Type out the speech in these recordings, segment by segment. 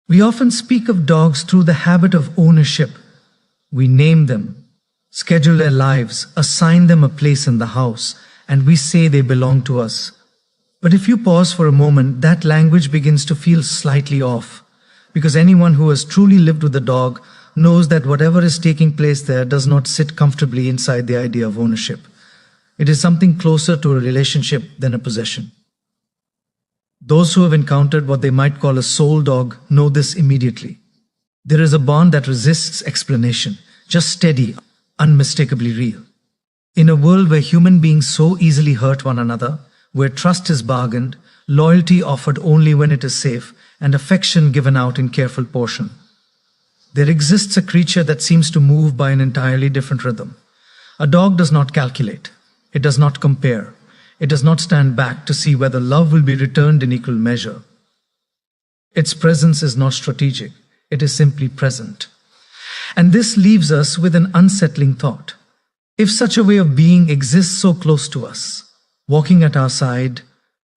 We often speak of dogs through the habit of ownership. We name them, schedule their lives, assign them a place in the house, and we say they belong to us. But if you pause for a moment, that language begins to feel slightly off, because anyone who has truly lived with a dog knows that whatever is taking place there does not sit comfortably inside the idea of ownership. It is something closer to a relationship than a possession. Those who have encountered what they might call a soul dog know this immediately. There is a bond that resists explanation, just steady, unmistakably real. In a world where human beings so easily hurt one another, where trust is bargained, loyalty offered only when it is safe, and affection given out in careful portion, there exists a creature that seems to move by an entirely different rhythm. A dog does not calculate. It does not compare. It does not stand back to see whether love will be returned in equal measure. Its presence is not strategic. It is simply present. And this leaves us with an unsettling thought. If such a way of being exists so close to us, walking at our side,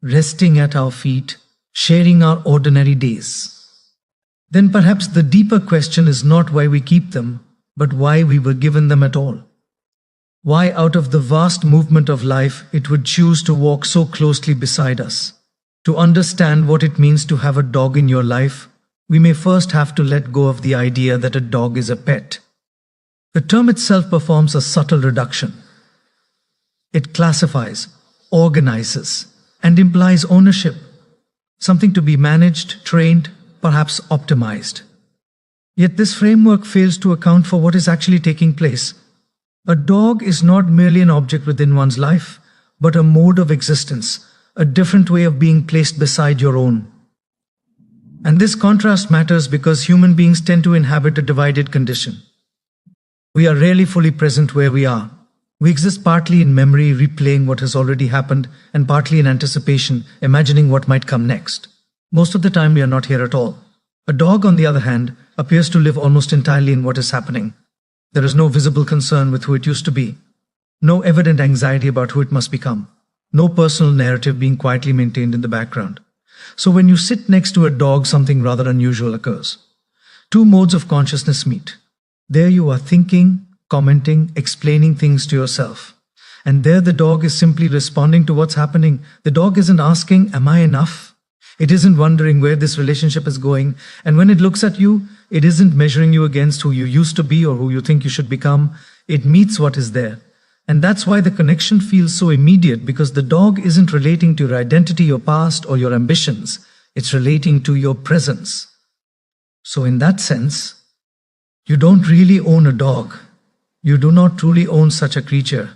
resting at our feet, sharing our ordinary days, then perhaps the deeper question is not why we keep them, but why we were given them at all. Why out of the vast movement of life it would choose to walk so closely beside us. To understand what it means to have a dog in your life, we may first have to let go of the idea that a dog is a pet. The term itself performs a subtle reduction. It classifies, organizes, and implies ownership, something to be managed, trained, perhaps optimized. Yet this framework fails to account for what is actually taking place. A dog is not merely an object within one's life, but a mode of existence, a different way of being placed beside your own. And this contrast matters because human beings tend to inhabit a divided condition. We are rarely fully present where we are. We exist partly in memory, replaying what has already happened, and partly in anticipation, imagining what might come next. Most of the time we are not here at all. A dog, on the other hand, appears to live almost entirely in what is happening. There is no visible concern with who it used to be, no evident anxiety about who it must become, no personal narrative being quietly maintained in the background. So when you sit next to a dog, something rather unusual occurs. Two modes of consciousness meet. There you are thinking, commenting, explaining things to yourself. And there the dog is simply responding to what's happening. The dog isn't asking, "Am I enough?" It isn't wondering where this relationship is going. And when it looks at you, it isn't measuring you against who you used to be or who you think you should become. It meets what is there. And that's why the connection feels so immediate, because the dog isn't relating to your identity, your past, or your ambitions. It's relating to your presence. So in that sense, you don't really own a dog. You do not truly own such a creature.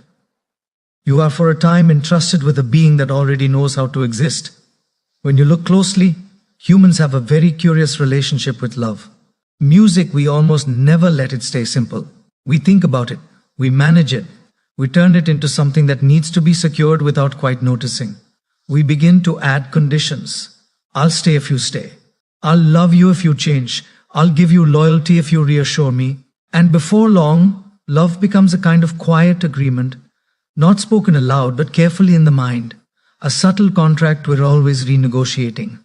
You are for a time entrusted with a being that already knows how to exist. When you look closely, humans have a very curious relationship with love. Music, we almost never let it stay simple. We think about it, we manage it, we turn it into something that needs to be secured without quite noticing. We begin to add conditions. I'll stay if you stay. I'll love you if you change. I'll give you loyalty if you reassure me. And before long, love becomes a kind of quiet agreement, not spoken aloud but carefully in the mind. A subtle contract we're always renegotiating.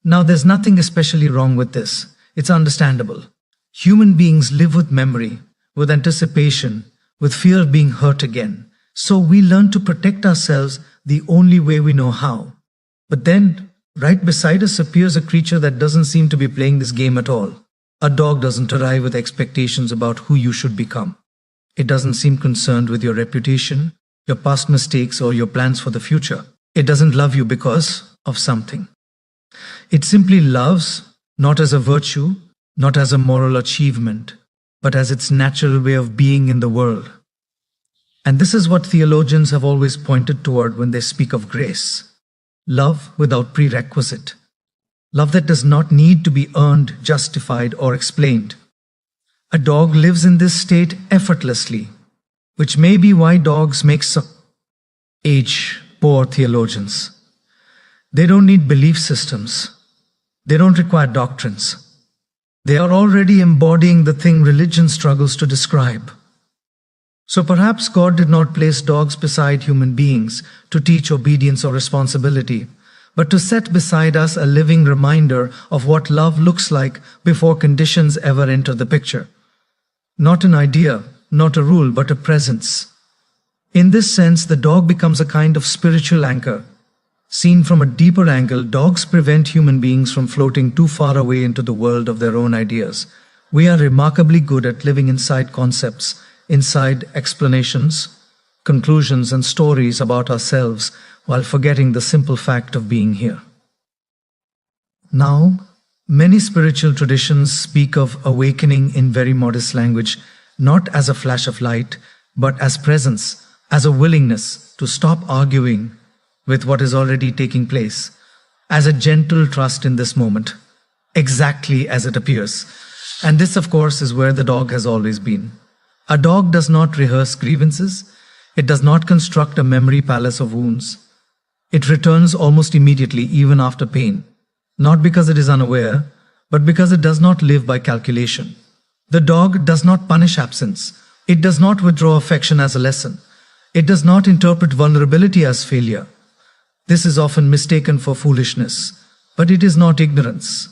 Now, there's nothing especially wrong with this. It's understandable. Human beings live with memory, with anticipation, with fear of being hurt again. So we learn to protect ourselves the only way we know how. But then, right beside us appears a creature that doesn't seem to be playing this game at all. A dog doesn't arrive with expectations about who you should become. It doesn't seem concerned with your reputation, your past mistakes, or your plans for the future. It doesn't love you because of something. It simply loves, not as a virtue, not as a moral achievement, but as its natural way of being in the world. And this is what theologians have always pointed toward when they speak of grace. Love without prerequisite. Love that does not need to be earned, justified, or explained. A dog lives in this state effortlessly, which may be why dogs make poor theologians. They don't need belief systems. They don't require doctrines. They are already embodying the thing religion struggles to describe. So perhaps God did not place dogs beside human beings to teach obedience or responsibility, but to set beside us a living reminder of what love looks like before conditions ever enter the picture. Not an idea, not a rule, but a presence. In this sense, the dog becomes a kind of spiritual anchor. Seen from a deeper angle, dogs prevent human beings from floating too far away into the world of their own ideas. We are remarkably good at living inside concepts, inside explanations, conclusions, and stories about ourselves, while forgetting the simple fact of being here. Now, many spiritual traditions speak of awakening in very modest language, not as a flash of light, but as presence, as a willingness to stop arguing with what is already taking place, as a gentle trust in this moment, exactly as it appears. And this, of course, is where the dog has always been. A dog does not rehearse grievances. It does not construct a memory palace of wounds. It returns almost immediately, even after pain, not because it is unaware, but because it does not live by calculation. The dog does not punish absence. It does not withdraw affection as a lesson. It does not interpret vulnerability as failure. This is often mistaken for foolishness, but it is not ignorance.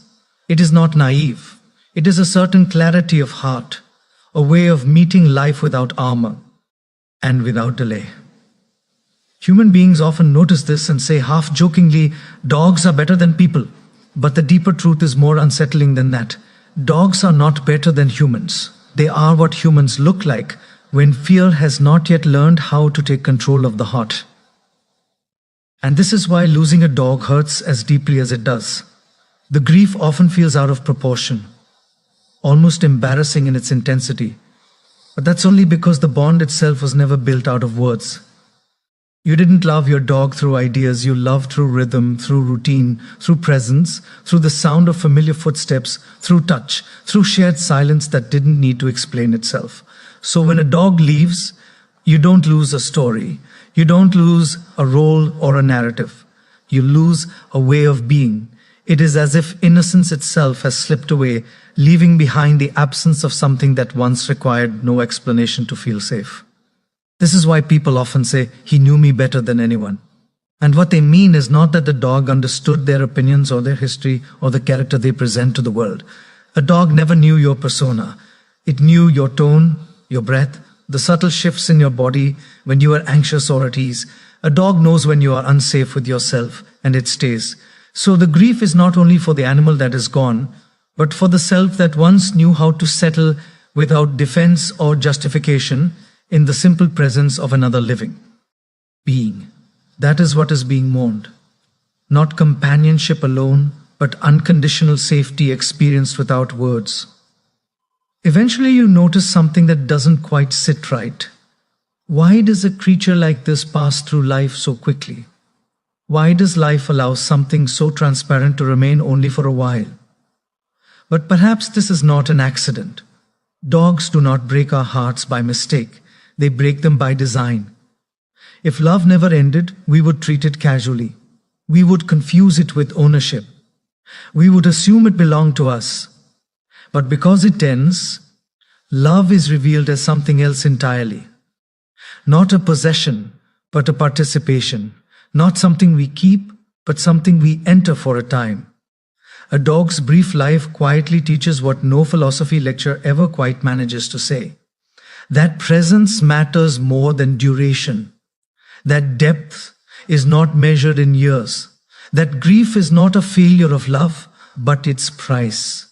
It is not naive. It is a certain clarity of heart, a way of meeting life without armor and without delay. Human beings often notice this and say half-jokingly, dogs are better than people. But the deeper truth is more unsettling than that. Dogs are not better than humans. They are what humans look like when fear has not yet learned how to take control of the heart. And this is why losing a dog hurts as deeply as it does. The grief often feels out of proportion, almost embarrassing in its intensity. But that's only because the bond itself was never built out of words. You didn't love your dog through ideas, you loved through rhythm, through routine, through presence, through the sound of familiar footsteps, through touch, through shared silence that didn't need to explain itself. So when a dog leaves, you don't lose a story. You don't lose a role or a narrative. You lose a way of being. It is as if innocence itself has slipped away, leaving behind the absence of something that once required no explanation to feel safe. This is why people often say, he knew me better than anyone. And what they mean is not that the dog understood their opinions or their history or the character they present to the world. A dog never knew your persona. It knew your tone, your breath, the subtle shifts in your body when you are anxious or at ease. A dog knows when you are unsafe with yourself, and it stays. So the grief is not only for the animal that is gone, but for the self that once knew how to settle without defense or justification in the simple presence of another living being. That is what is being mourned. Not companionship alone, but unconditional safety experienced without words. Eventually you notice something that doesn't quite sit right. Why does a creature like this pass through life so quickly? Why does life allow something so transparent to remain only for a while? But perhaps this is not an accident. Dogs do not break our hearts by mistake. They break them by design. If love never ended, we would treat it casually. We would confuse it with ownership. We would assume it belonged to us. But because it ends, love is revealed as something else entirely. Not a possession, but a participation. Not something we keep, but something we enter for a time. A dog's brief life quietly teaches what no philosophy lecture ever quite manages to say. That presence matters more than duration. That depth is not measured in years. That grief is not a failure of love, but its price.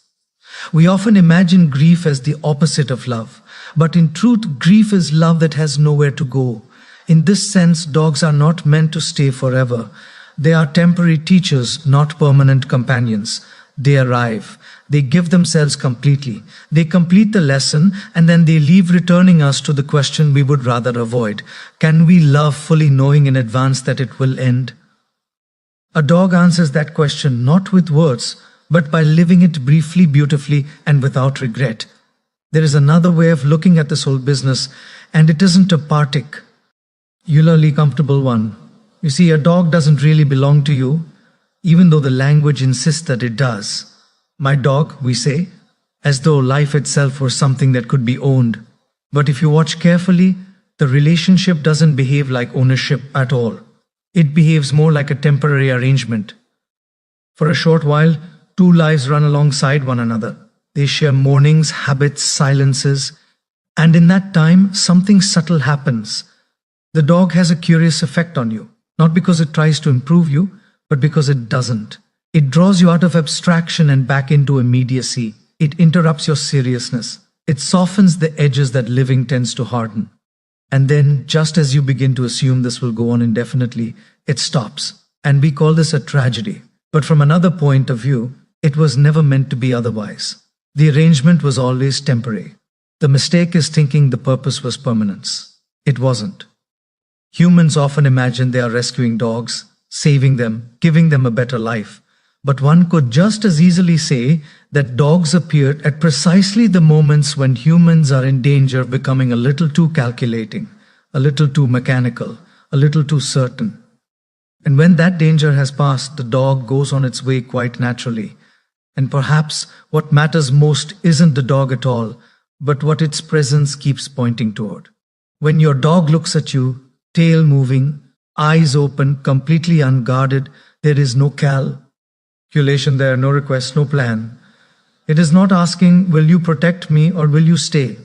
We often imagine grief as the opposite of love, but in truth, grief is love that has nowhere to go. In this sense, dogs are not meant to stay forever. They are temporary teachers, not permanent companions. They arrive. They give themselves completely. They complete the lesson and then they leave, returning us to the question we would rather avoid. Can we love fully knowing in advance that it will end? A dog answers that question not with words, but by living it briefly, beautifully, and without regret. There is another way of looking at this whole business, and it isn't a particularly comfortable one. You see, a dog doesn't really belong to you, even though the language insists that it does. My dog, we say, as though life itself were something that could be owned. But if you watch carefully, the relationship doesn't behave like ownership at all. It behaves more like a temporary arrangement. For a short while, two lives run alongside one another. They share mornings, habits, silences, and in that time, something subtle happens. The dog has a curious effect on you, not because it tries to improve you, but because it doesn't. It draws you out of abstraction and back into immediacy. It interrupts your seriousness. It softens the edges that living tends to harden. And then, just as you begin to assume this will go on indefinitely, it stops. And we call this a tragedy. But from another point of view, it was never meant to be otherwise. The arrangement was always temporary. The mistake is thinking the purpose was permanence. It wasn't. Humans often imagine they are rescuing dogs, saving them, giving them a better life. But one could just as easily say that dogs appeared at precisely the moments when humans are in danger of becoming a little too calculating, a little too mechanical, a little too certain. And when that danger has passed, the dog goes on its way quite naturally. And perhaps what matters most isn't the dog at all, but what its presence keeps pointing toward. When your dog looks at you, tail moving, eyes open, completely unguarded, there is no calculation there, no request, no plan. It is not asking, will you protect me or will you stay?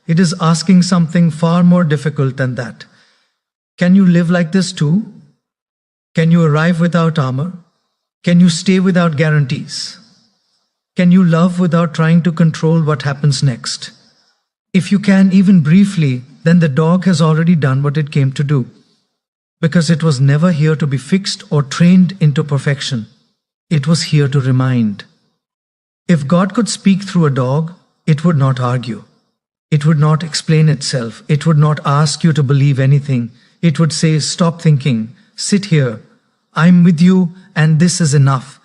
It is asking something far more difficult than that. Can you live like this too? Can you arrive without armor? Can you stay without guarantees? Can you love without trying to control what happens next? If you can, even briefly, then the dog has already done what it came to do. Because it was never here to be fixed or trained into perfection. It was here to remind. If God could speak through a dog, it would not argue. It would not explain itself. It would not ask you to believe anything. It would say, stop thinking. Sit here. I'm with you, and this is enough.